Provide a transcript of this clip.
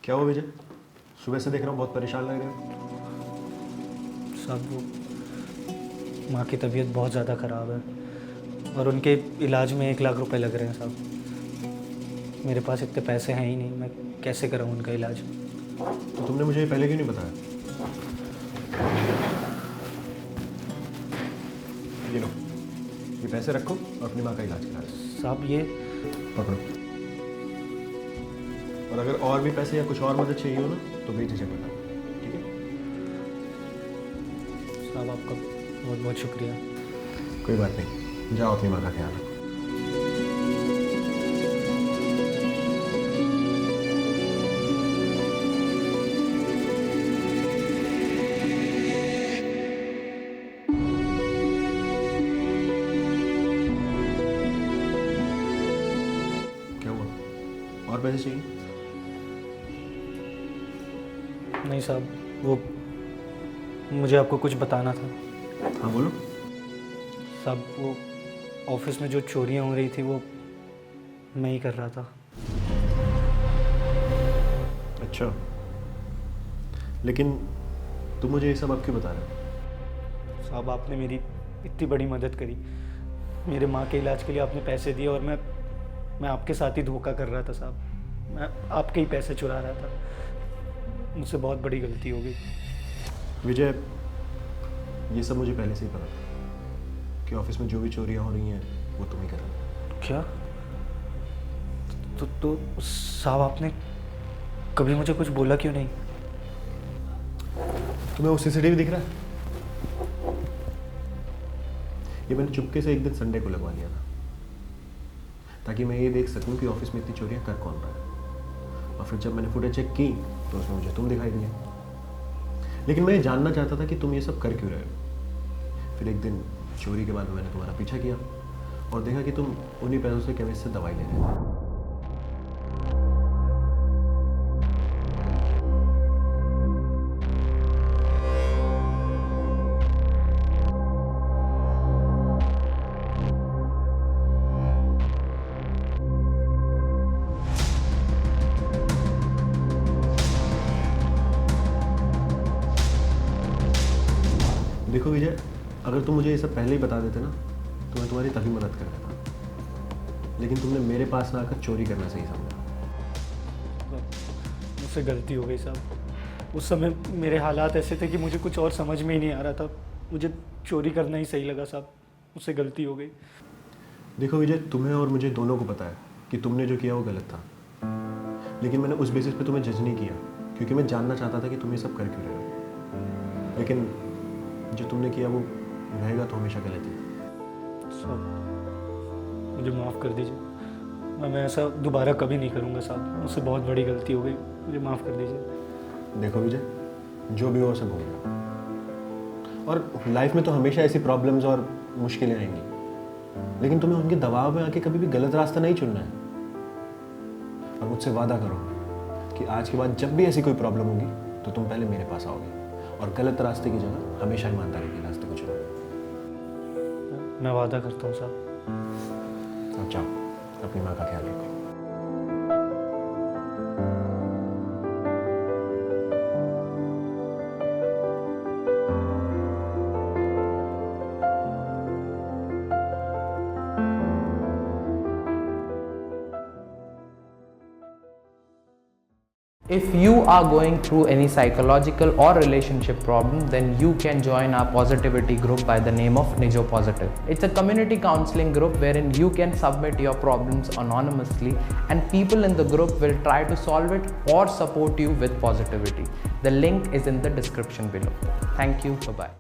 क्या हुआ विजय? सुबह से देख रहा हूँ बहुत परेशान लग रहे हो। साहब वो माँ की तबीयत बहुत ज़्यादा ख़राब है और उनके इलाज में 1 लाख रुपए लग रहे हैं साहब। मेरे पास इतने पैसे हैं ही नहीं, मैं कैसे कराऊँ उनका इलाज? तो तुमने मुझे ये पहले क्यों नहीं बताया? ये लो, ये पैसे रखो और अपनी माँ का इलाज करा दो। साहब ये पकड़ो। और अगर और भी पैसे या कुछ और मदद चाहिए हो ना तो बेझिझक बताओ, ठीक है? साहब आपका बहुत बहुत शुक्रिया। कोई बात नहीं, जाओ अपनी माँ का ख्याल रखो। क्या हुआ? और पैसे चाहिए? नहीं साहब, वो मुझे आपको कुछ बताना था। हाँ बोलो। साहब वो ऑफिस में जो चोरियां हो रही थी वो मैं ही कर रहा था। अच्छा, लेकिन तुम मुझे ये सब अब क्यों बता रहे हो? साहब आपने मेरी इतनी बड़ी मदद करी, मेरे माँ के इलाज के लिए आपने पैसे दिए और मैं आपके साथ ही धोखा कर रहा था साहब। मैं आपके ही पैसे चुरा रहा था, मुझसे बहुत बड़ी गलती हो गई। विजय, ये सब मुझे पहले से ही पता था कि ऑफिस में जो भी चोरियां हो रही हैं वो तुम ही कर रहे हो। क्या? तो साहब आपने कभी मुझे कुछ बोला क्यों नहीं? तुम्हें वो सीसीटीवी दिख रहा है? ये मैंने चुपके से एक दिन संडे को लगवा लिया था ताकि मैं ये देख सकूं कि ऑफिस में इतनी चोरियां कर कौन रहा है। और फिर जब मैंने फुटेज चेक की तो उसमें मुझे तुम दिखाई दिए। लेकिन मैं ये जानना चाहता था कि तुम ये सब कर क्यों रहे हो। फिर एक दिन चोरी के बाद मैंने तुम्हारा पीछा किया और देखा कि तुम उन्हीं पैसों से केमिस्ट से दवाई ले रहे थे। देखो विजय, अगर तुम मुझे ये सब पहले ही बता देते ना तो मैं तुम्हारी तभी मदद कर देता। लेकिन तुमने मेरे पास ना आकर चोरी करना सही समझा। मुझसे गलती हो गई साहब। उस समय मेरे हालात ऐसे थे कि मुझे कुछ और समझ में ही नहीं आ रहा था। मुझे चोरी करना ही सही लगा साहब, मुझसे गलती हो गई। देखो विजय, तुम्हें और मुझे दोनों को पता है कि तुमने जो किया वो गलत था। लेकिन मैंने उस बेसिस पे तुम्हें जज नहीं किया क्योंकि मैं जानना चाहता था कि तुम ये सब कर क्यों रहे हो। लेकिन जो तुमने किया वो रहेगा तो हमेशा गलत है। साहब मुझे माफ़ कर दीजिए, मैं ऐसा दोबारा कभी नहीं करूँगा साहब। मुझसे बहुत बड़ी गलती हो गई, मुझे माफ़ कर दीजिए। देखो विजय, जो भी हो सब हो गया और लाइफ में तो हमेशा ऐसी प्रॉब्लम्स और मुश्किलें आएंगी, लेकिन तुम्हें उनके दबाव में आके कभी भी गलत रास्ता नहीं चुनना है। और मुझसे वादा करो कि आज के बाद जब भी ऐसी कोई प्रॉब्लम होगी तो तुम पहले मेरे पास आओगे और गलत रास्ते की जगह हमेशा ईमानदारी के रास्ते को चुनो। मैं वादा करता हूँ साहब। अब जाओ, अपनी माँ का ख्याल रखो। If you are going through any psychological or relationship problem, then you can join our positivity group by the name of Nijo Positive. It's a community counseling group wherein you can submit your problems anonymously and people in the group will try to solve it or support you with positivity. The link is in the description below. Thank you. Bye-bye.